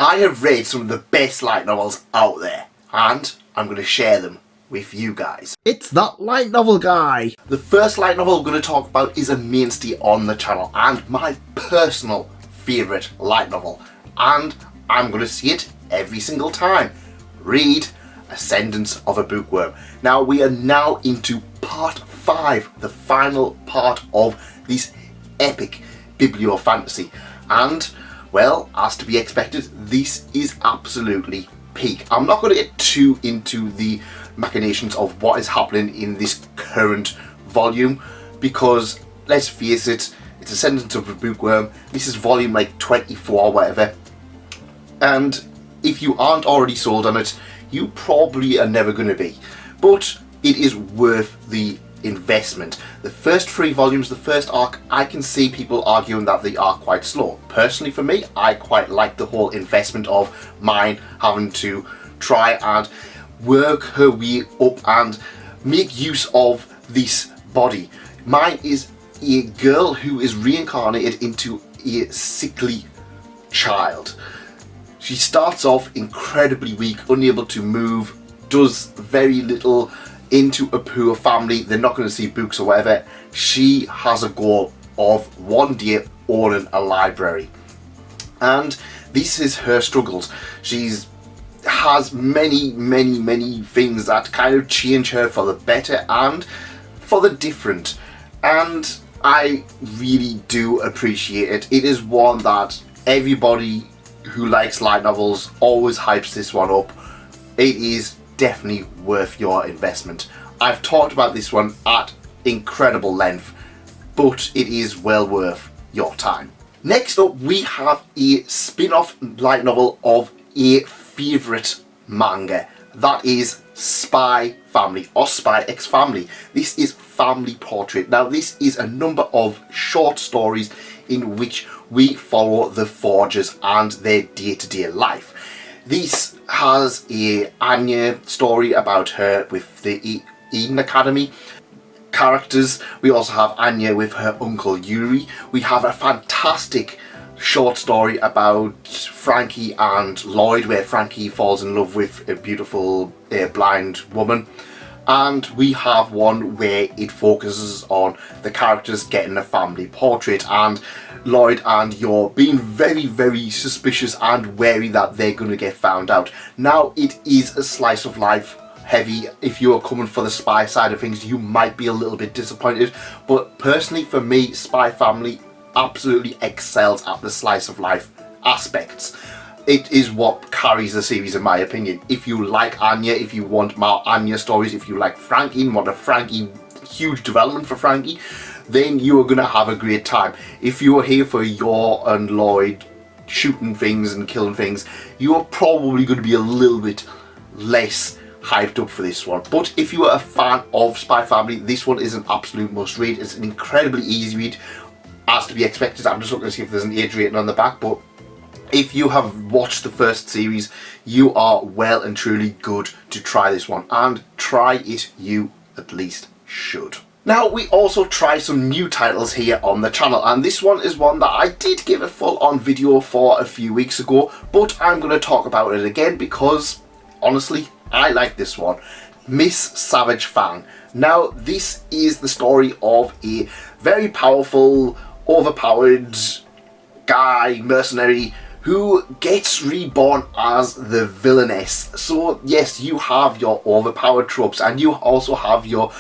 I have read some of the best light novels out there, and I'm going to share them with you guys. It's that light novel guy! The first light novel I'm going to talk about is a mainstay on the channel and my personal favourite light novel, and I'm going to see it every single time. Read Ascendance of a Bookworm. Now we are now into part 5, the final part of this epic biblio-fantasy, and well, as to be expected, this is absolutely peak. I'm not going to get too into the machinations of what is happening in this current volume because, let's face it, it's Ascendance of a Bookworm. This is volume like 24 or whatever, and if you aren't already sold on it, you probably are never going to be. But it is worth the investment. The first 3 volumes, the first arc, I can see people arguing that they are quite slow. Personally for me, I quite like the whole investment of mine having to try and work her way up and make use of this body. Mine is a girl who is reincarnated into a sickly child. She starts off incredibly weak, unable to move, does very little, into a poor family. They're not going to see books or whatever. She has a goal of one day owning a library, and this is her struggles. She's has many things that kind of change her for the better and for the different, and I really do appreciate it. It is one that everybody who likes light novels always hypes this one up. It is definitely worth your investment. I've talked about this one at incredible length, but it is well worth your time. Next up, we have a spin-off light novel of a favourite manga. That is Spy Family or Spy X Family. This is Family Portrait. Now this is a number of short stories in which we follow the Forgers and their day-to-day life. This has a Anya story about her with the Eden Academy characters. We also have Anya with her uncle Yuri. We have a fantastic short story about Frankie and Lloyd, where Frankie falls in love with a beautiful blind woman. And we have one where it focuses on the characters getting a family portrait, and Lloyd and Yor being very suspicious and wary that they're going to get found out. Now it is a slice of life heavy. If you are coming for the spy side of things, you might be a little bit disappointed, but personally for me, Spy Family absolutely excels at the slice of life aspects. It is what carries the series in my opinion. If you like Anya, if you want more Anya stories, if you like Frankie and want a Frankie, huge development for Frankie, then you are going to have a great time. If you are here for Yor and Lloyd shooting things and killing things, you are probably going to be a little bit less hyped up for this one. But if you are a fan of Spy Family, this one is an absolute must read. It's an incredibly easy read, as to be expected. I'm just looking to see if there's an age rating on the back, but if you have watched the first series, you are well and truly good to try this one, and try it you at least should. Now we also try some new titles here on the channel, and this one is one that I did give a full-on video for a few weeks ago, but I'm going to talk about it again because honestly I like this one. Miss Savage Fang. Now this is the story of a very powerful, overpowered guy, mercenary, who gets reborn as the villainess. So yes, you have your overpowered tropes, and you also have your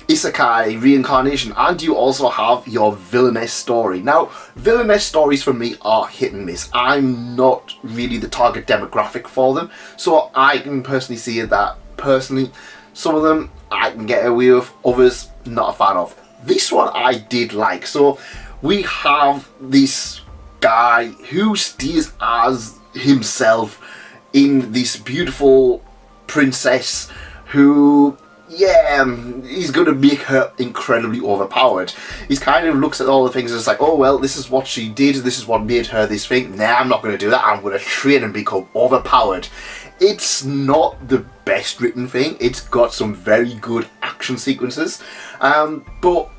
isekai reincarnation, and you also have your villainess story. Now villainess stories for me are hit and miss. I'm not really the target demographic for them, so I can personally see that personally some of them I can get away with, others not a fan of. This one I did like. So we have this guy who stays as himself in this beautiful princess who, yeah, he's going to make her incredibly overpowered. He kind of looks at all the things and it's like, oh well, this is what she did, this is what made her this thing. Nah, I'm not going to do that. I'm going to train and become overpowered. It's not the best written thing. It's got some very good action sequences, but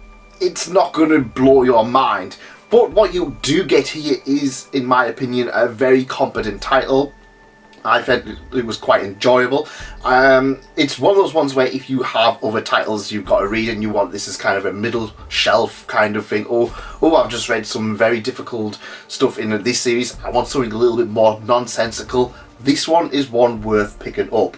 it's not going to blow your mind. But what you do get here is, in my opinion, a very competent title. I felt it was quite enjoyable. It's one of those ones where if you have other titles you've got to read and you want this as kind of a middle shelf kind of thing, oh, I've just read some very difficult stuff in this series, I want something a little bit more nonsensical, this one is one worth picking up.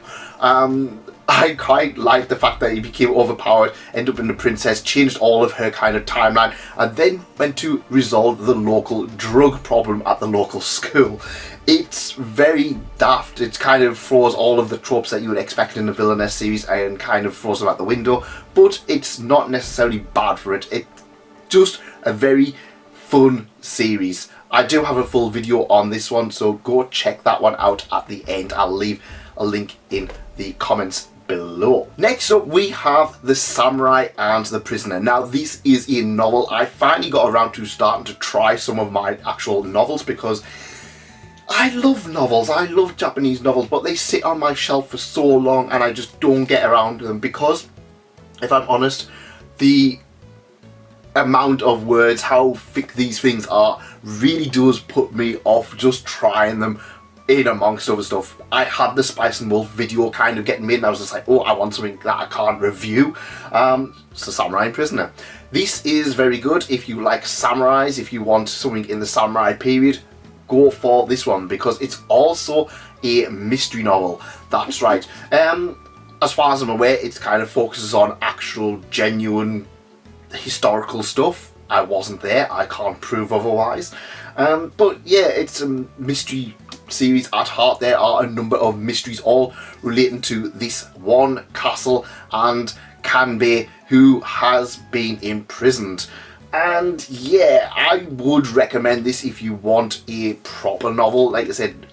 I quite like the fact that he became overpowered, ended up in the princess, changed all of her kind of timeline, and then went to resolve the local drug problem at the local school. It's very daft. It kind of throws all of the tropes that you would expect in a villainess series and kind of throws them out the window, but it's not necessarily bad for it. It's just a very fun series. I do have a full video on this one, so go check that one out at the end. I'll leave a link in the comments below. Next up we have The Samurai and the Prisoner. Now this is a novel. I finally got around to starting to try some of my actual novels because I love novels, I love Japanese novels, but they sit on my shelf for so long and I just don't get around to them because, if I'm honest, the amount of words, how thick these things are, really does put me off just trying them in amongst other stuff. I had the Spice and Wolf video kind of getting made and I was just like, oh, I want something that I can't review. So Samurai and Prisoner. This is very good if you like samurais, if you want something in the samurai period, go for this one because it's also a mystery novel. That's right. As far as I'm aware, it kind of focuses on actual, genuine, historical stuff. I wasn't there, I can't prove otherwise. But yeah, it's a mystery series at heart. There are a number of mysteries all relating to this one castle and Kanbei, who has been imprisoned. And yeah, I would recommend this if you want a proper novel. Like I said,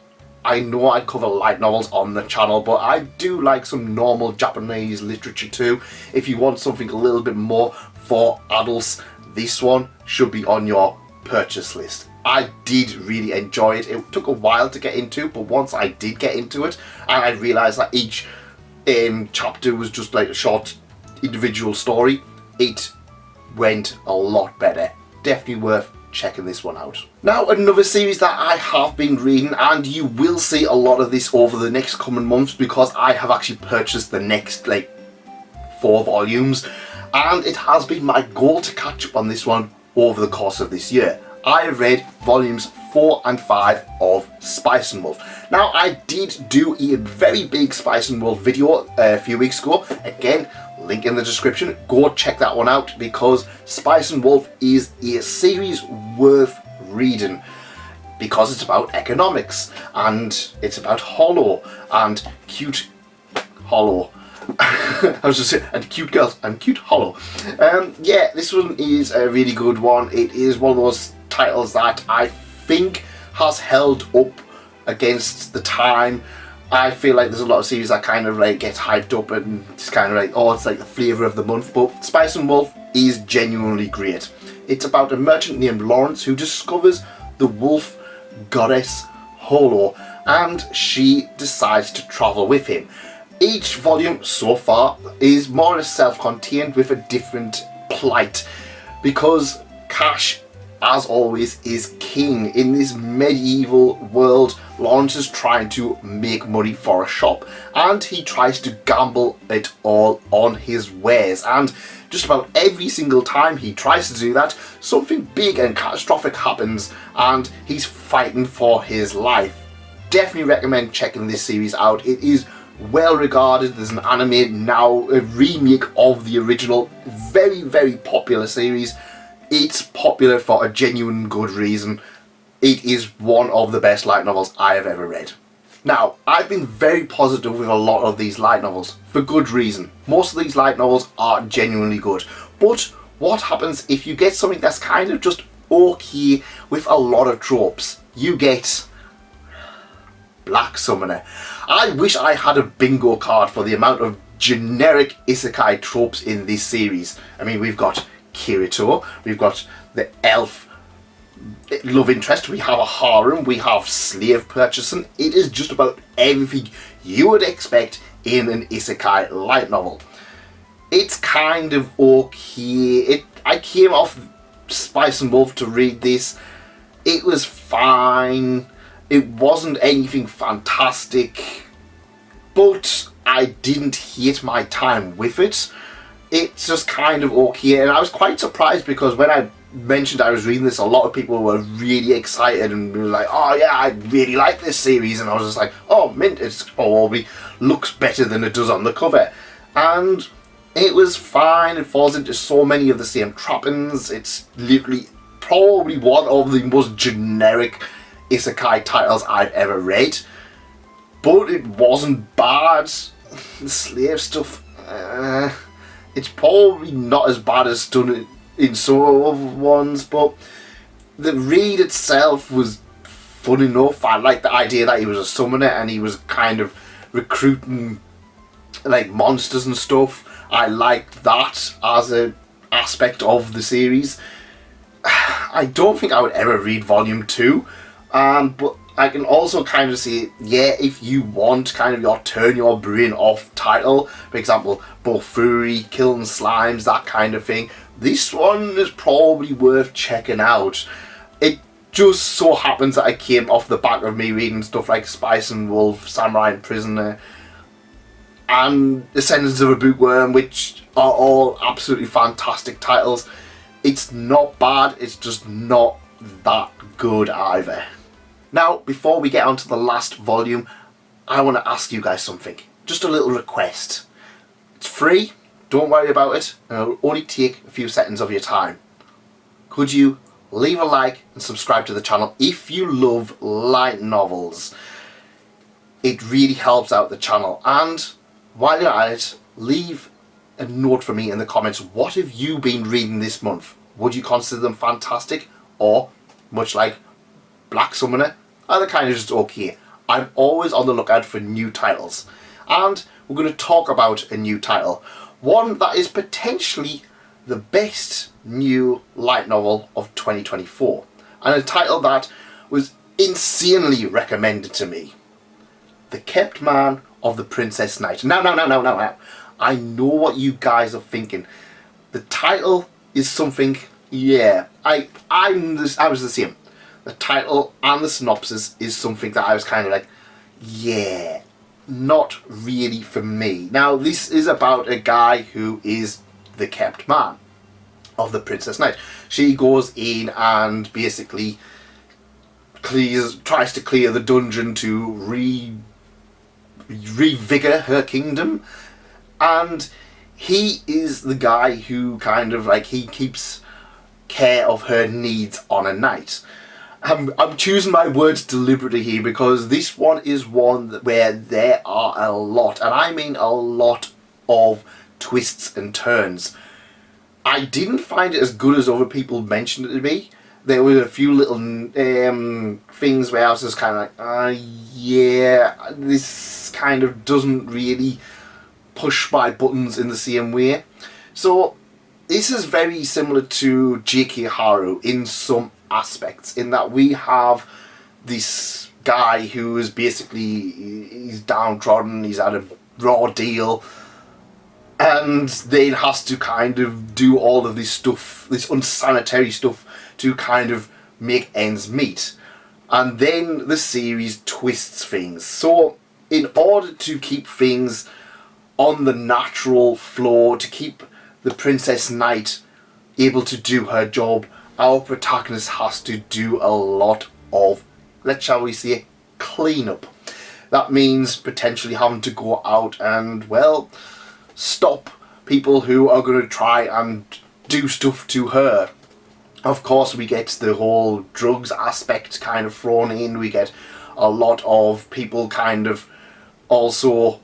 I know I cover light novels on the channel, but I do like some normal Japanese literature too. If you want something a little bit more for adults, this one should be on your purchase list. I did really enjoy it. It took a while to get into, but once I did get into it, and I realised that each chapter was just like a short individual story, it went a lot better. Definitely worth checking this one out. Now, another series that I have been reading, and you will see a lot of this over the next coming months because I have actually purchased the next 4 volumes, and it has been my goal to catch up on this one over the course of this year. I read volumes 4 and 5 of Spice and Wolf. Now, I did do a very big Spice and Wolf video a few weeks ago. Again, link in the description. Go check that one out because Spice and Wolf is a series worth reading because it's about economics and it's about Hollow and cute Hollow. I was just saying, and cute girls and cute Hollow. Yeah, this one is a really good one. It is one of those titles that I think has held up against the time. I feel like there's a lot of series that kind of get hyped up and it's kind of oh, it's like the flavour of the month, but Spice and Wolf is genuinely great. It's about a merchant named Lawrence who discovers the wolf goddess Hollow and she decides to travel with him. Each volume so far is more or less self-contained with a different plight because cash, as always, is king. In this medieval world, Lawrence is trying to make money for a shop and he tries to gamble it all on his wares, and just about every single time he tries to do that, something big and catastrophic happens and he's fighting for his life. Definitely recommend checking this series out. It is well regarded. There's an anime now, a remake of the original, very, very popular series. It's popular for a genuine good reason. It is one of the best light novels I have ever read. Now, I've been very positive with a lot of these light novels, for good reason. Most of these light novels are genuinely good. But what happens if you get something that's kind of just okay with a lot of tropes? You get Black Summoner. I wish I had a bingo card for the amount of generic isekai tropes in this series. I mean, we've got Kirito, we've got the elf love interest, we have a harem, we have slave purchasing. It is just about everything you would expect in an isekai light novel. It's kind of okay. I came off Spice and Wolf to read this. It was fine. It wasn't anything fantastic, but I didn't hate my time with it. It's just kind of okay, and I was quite surprised because when I mentioned I was reading this, a lot of people were really excited and were like, oh yeah, I really like this series, and I was just like, oh mint, it probably looks better than it does on the cover. And it was fine. It falls into so many of the same trappings. It's literally probably one of the most generic isekai titles I've ever read, but it wasn't bad. The slave stuff, it's probably not as bad as done in some other ones, but the read itself was fun enough. I liked the idea that he was a summoner and he was kind of recruiting like monsters and stuff. I liked that as an aspect of the series. I don't think I would ever read volume 2, but I can also kind of see, yeah, if you want kind of your turn your brain off title, for example, Bofuri, Killing Slimes, that kind of thing, this one is probably worth checking out. It just so happens that I came off the back of me reading stuff like Spice and Wolf, Samurai and Prisoner, and Ascendance of a Bookworm, which are all absolutely fantastic titles. It's not bad, it's just not that good either. Now, before we get on to the last volume, I want to ask you guys something. Just a little request. It's free, don't worry about it, and it'll only take a few seconds of your time. Could you leave a like and subscribe to the channel if you love light novels? It really helps out the channel. And while you're at it, leave a note for me in the comments. What have you been reading this month? Would you consider them fantastic, or much like Black Summoner, are they kind of just okay? I'm always on the lookout for new titles, and we're going to talk about a new title, one that is potentially the best new light novel of 2024, and a title that was insanely recommended to me. The Kept Man of the Princess Knight. Now. I know what you guys are thinking. The title is something, yeah, I was the same. The title and the synopsis is something that I was kind of like, yeah, not really for me. Now, this is about a guy who is the kept man of the Princess Knight. She goes in and basically tries to clear the dungeon to revigor her kingdom, and he is the guy who kind of like, he keeps care of her needs on a night. I'm choosing my words deliberately here because this one is one where there are a lot, and I mean a lot, of twists and turns. I didn't find it as good as other people mentioned it to me. There were a few little things where I was just kind of like, yeah, this kind of doesn't really push my buttons in the same way. So this is very similar to J.K. Haru in some aspects, in that we have this guy who is basically, he's downtrodden, he's had a raw deal, and then has to kind of do all of this stuff, this unsanitary stuff, to kind of make ends meet. And then the series twists things. So in order to keep things on the natural flow, to keep the Princess Knight able to do her job, our protagonist has to do a lot of, shall we say, cleanup. That means potentially having to go out and, well, stop people who are going to try and do stuff to her. Of course, we get the whole drugs aspect kind of thrown in. We get a lot of people kind of also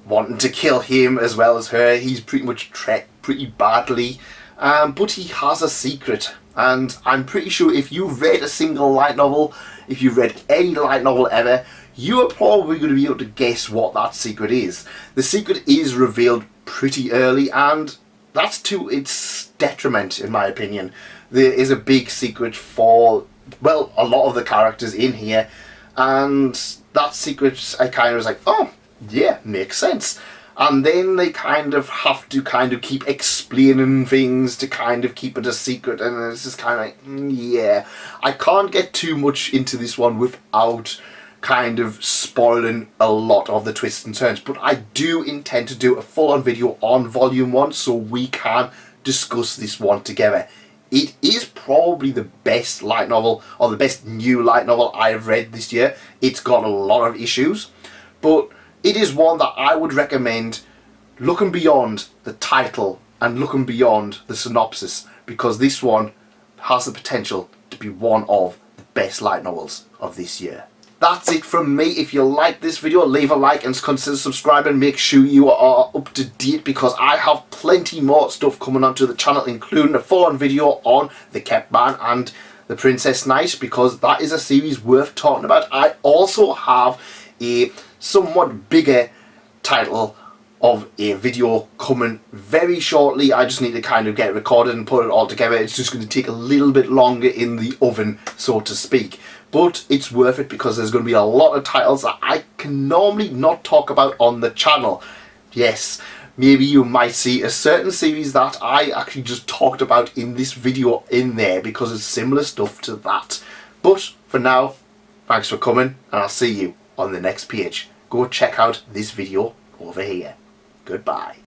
wanting to kill him as well as her. He's pretty much treated pretty badly, but he has a secret. And I'm pretty sure if you've read a single light novel, if you've read any light novel ever, you are probably going to be able to guess what that secret is. The secret is revealed pretty early, and that's to its detriment, in my opinion. There is a big secret for, well, a lot of the characters in here, and that secret, I kind of was like, oh, yeah, makes sense. and then they kind of have to keep explaining things to kind of keep it a secret, and it's just kind of like, yeah, I can't get too much into this one without kind of spoiling a lot of the twists and turns, but I do intend to do a full-on video on volume 1 so we can discuss this one together. It is probably the best light novel, or the best new light novel I have read this year. It's got a lot of issues, but it is one that I would recommend looking beyond the title and looking beyond the synopsis, because this one has the potential to be one of the best light novels of this year. That's it from me. If you like this video, leave a like and consider subscribing. Make sure you are up to date, because I have plenty more stuff coming onto the channel, including a full-on video on the Kept Man and the Princess Knight, because that is a series worth talking about. I also have a somewhat bigger title of a video coming very shortly. I just need to kind of get it recorded and put it all together. It's just going to take a little bit longer in the oven, so to speak. But it's worth it, because there's going to be a lot of titles that I can normally not talk about on the channel. Yes, maybe you might see a certain series that I actually just talked about in this video in there, because it's similar stuff to that. But for now, thanks for coming, and I'll see you on the next page. Go check out this video over here. Goodbye.